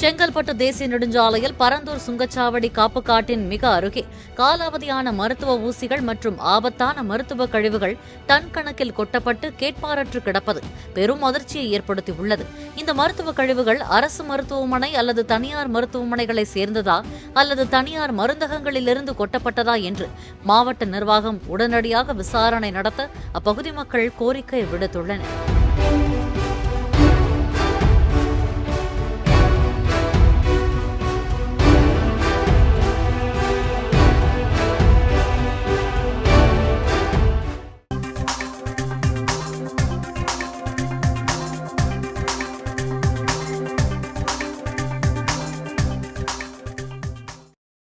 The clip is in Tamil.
செங்கல்பட்டு தேசிய நெடுஞ்சாலையில் பரந்தூர் சுங்கச்சாவடி காப்புக்காட்டின் மிக அருகே காலாவதியான மருத்துவ ஊசிகள் மற்றும் ஆபத்தான மருத்துவ கழிவுகள் டன் கணக்கில் கொட்டப்பட்டு கேட்பாரற்று கிடப்பது பெரும் அதிர்ச்சியை ஏற்படுத்தியுள்ளது. இந்த மருத்துவ கழிவுகள் அரசு மருத்துவமனை அல்லது தனியார் மருத்துவமனைகளை சேர்ந்ததா அல்லது தனியார் மருந்தகங்களிலிருந்து கொட்டப்பட்டதா என்று மாவட்ட நிர்வாகம் உடனடியாக விசாரணை நடத்த அப்பகுதி மக்கள் கோரிக்கை விடுத்துள்ளனர்.